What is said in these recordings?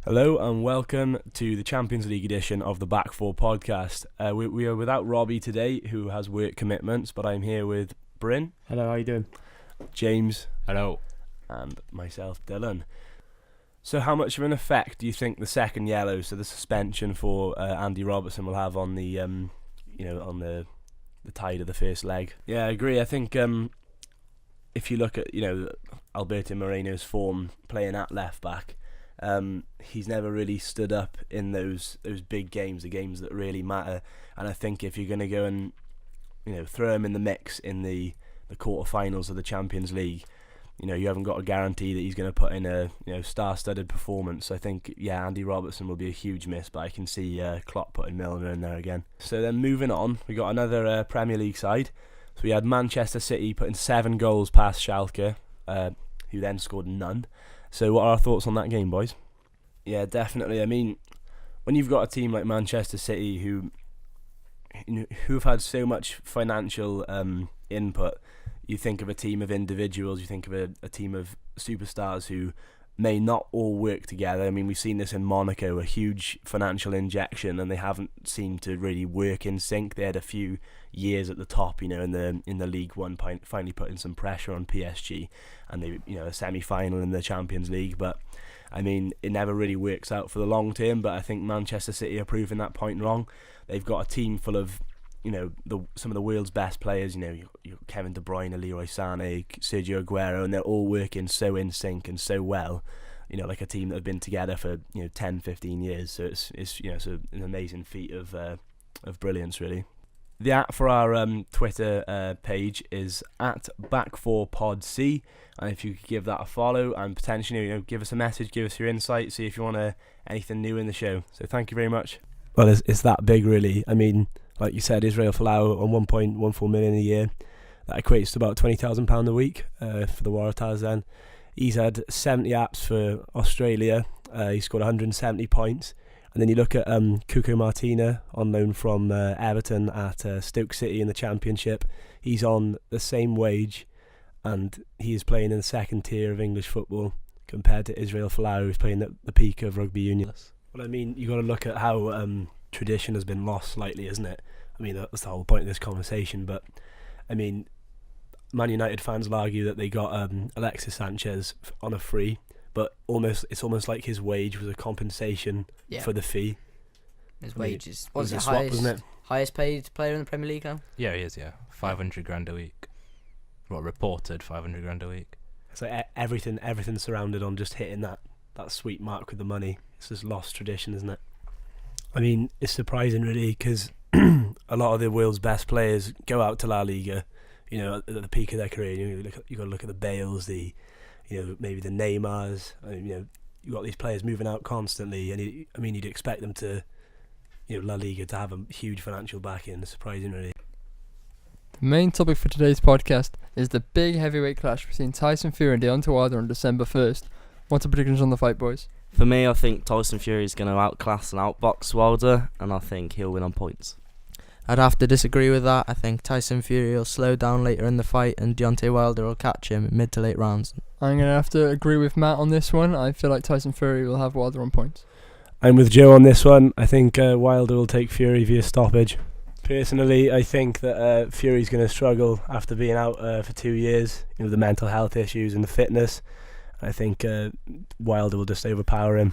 Hello and welcome to the Champions League edition of the Back Four podcast. We are without Robbie today, who has work commitments, but I'm here with Bryn. Hello, how you doing? James. Hello. And myself, Dylan. So how much of an effect do you think the second yellow, so the suspension for Andy Robertson, will have on the, on the tide of the first leg? Yeah, I agree. I think if you look at, Alberto Moreno's form playing at left back, he's never really stood up in those big games, the games that really matter. And I think if you're going to go and throw him in the mix in the quarterfinals of the Champions League, you haven't got a guarantee that he's going to put in a star-studded performance. I think Andy Robertson will be a huge miss, but I can see Klopp putting Milner in there again. So then moving on, we got another Premier League side. So we had Manchester City putting 7 goals past Schalke, who then scored none. So what are our thoughts on that game, boys? Yeah, definitely. I mean, when you've got a team like Manchester City who've had so much financial input, you think of a team of individuals, you think of a team of superstars who may not all work together. I mean, we've seen this in Monaco, a huge financial injection, and they haven't seemed to really work in sync. They had a few years at the top, in the League One, finally putting some pressure on PSG, and they, a semi-final in the Champions League. But I mean, it never really works out for the long term. But I think Manchester City are proving that point wrong. They've got a team full of some of the world's best players. You Kevin De Bruyne, Leroy Sané, Sergio Aguero, and they're all working so in sync and so well. Like a team that have been together for 10, 15 years. So it's an amazing feat of brilliance, really. The @ for our Twitter page is @Back4PodC, and if you could give that a follow and potentially give us a message, give us your insight, see if you want anything new in the show. So thank you very much. Well, it's that big, really. I mean, like you said, Israel Folau on 1.14 million a year. That equates to about £20,000 a week for the Waratahs then. He's had 70 apps for Australia. He scored 170 points. And then you look at Cuco Martina on loan from Everton at Stoke City in the Championship. He's on the same wage, and he is playing in the second tier of English football compared to Israel Folau, who's playing at the peak of rugby union. Well, I mean, you got to look at how tradition has been lost slightly, isn't it? I mean, that's the whole point of this conversation. But I mean, Man United fans will argue that they got Alexis Sanchez on a free, but it's almost like his wage was a compensation for the fee. His wages was a swap, wasn't it? Highest paid player in the Premier League now? Yeah, he is, 500 grand a week. Reported 500 grand a week. It's like everything surrounded on just hitting that sweet mark with the money. It's just lost tradition, isn't it? I mean, it's surprising, really, because a lot of the world's best players go out to La Liga, at the peak of their career. You got to look at the Bales, maybe the Neymars. You got these players moving out constantly, and you'd expect them to, La Liga to have a huge financial backing. It's surprising, really. The main topic for today's podcast is the big heavyweight clash between Tyson Fury and Deontay Wilder on December 1st. What's the predictions on the fight, boys? For me, I think Tyson Fury is going to outclass and outbox Wilder, and I think he'll win on points. I'd have to disagree with that. I think Tyson Fury will slow down later in the fight, and Deontay Wilder will catch him in mid to late rounds. I'm going to have to agree with Matt on this one. I feel like Tyson Fury will have Wilder on points. I'm with Joe on this one. I think Wilder will take Fury via stoppage. Personally, I think that Fury's going to struggle after being out for 2 years. The mental health issues and the fitness. I think Wilder will just overpower him.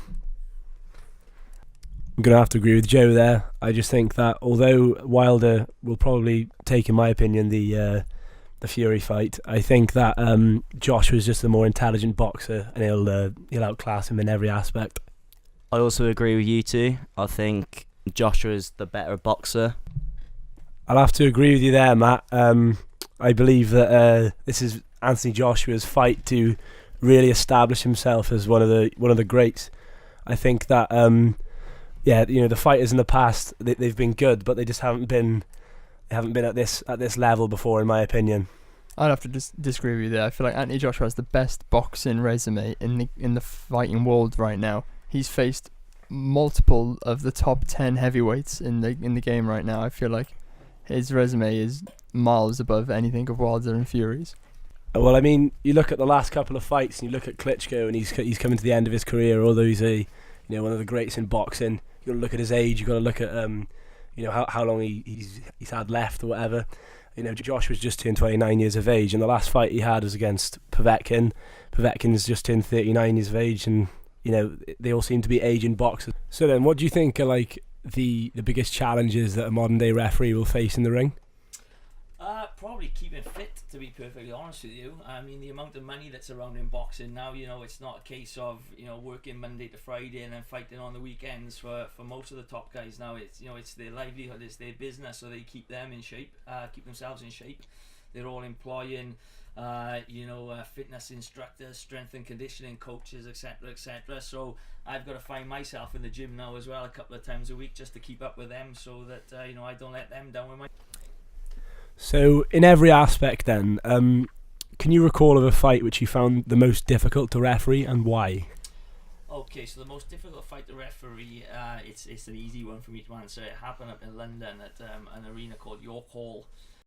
I'm going to have to agree with Joe there. I just think that although Wilder will probably take, in my opinion, the Fury fight, I think that Joshua's just a more intelligent boxer, and he'll outclass him in every aspect. I also agree with you two. I think Joshua's the better boxer. I'll have to agree with you there, Matt. I believe that this is Anthony Joshua's fight to really establish himself as one of the greats. I think that the fighters in the past, they've been good, but they just haven't been at this level before, in my opinion. I'd have to disagree with you there. I feel like Anthony Joshua has the best boxing resume in the fighting world right now. He's faced multiple of the top 10 heavyweights in the game right now. I feel like his resume is miles above anything of Wilder and Fury's. Well, I mean, you look at the last couple of fights, and you look at Klitschko, and he's coming to the end of his career. Although he's you know, one of the greats in boxing. You got to look at his age. You got to look at you know, how long he's had left or whatever. You know, Josh was just turned 29 years of age, and the last fight he had was against Povetkin. Povetkin's just turned 39 years of age, and you know, they all seem to be aging boxers. So then, what do you think are like the biggest challenges that a modern day referee will face in the ring? Probably keeping fit, to be perfectly honest with you. I mean, the amount of money that's around in boxing now, you know, it's not a case of, you know, working Monday to Friday and then fighting on the weekends for most of the top guys now. It's, you know, it's their livelihood, it's their business, so they keep them in shape, keep themselves in shape. They're all employing fitness instructors, strength and conditioning coaches, etc., etc. So I've got to find myself in the gym now as well a couple of times a week just to keep up with them, so that I don't let them down with my. So in every aspect, then, can you recall of a fight which you found the most difficult to referee and why? Okay, so the most difficult fight to referee, it's an easy one for me to answer. It happened up in London at an arena called York Hall.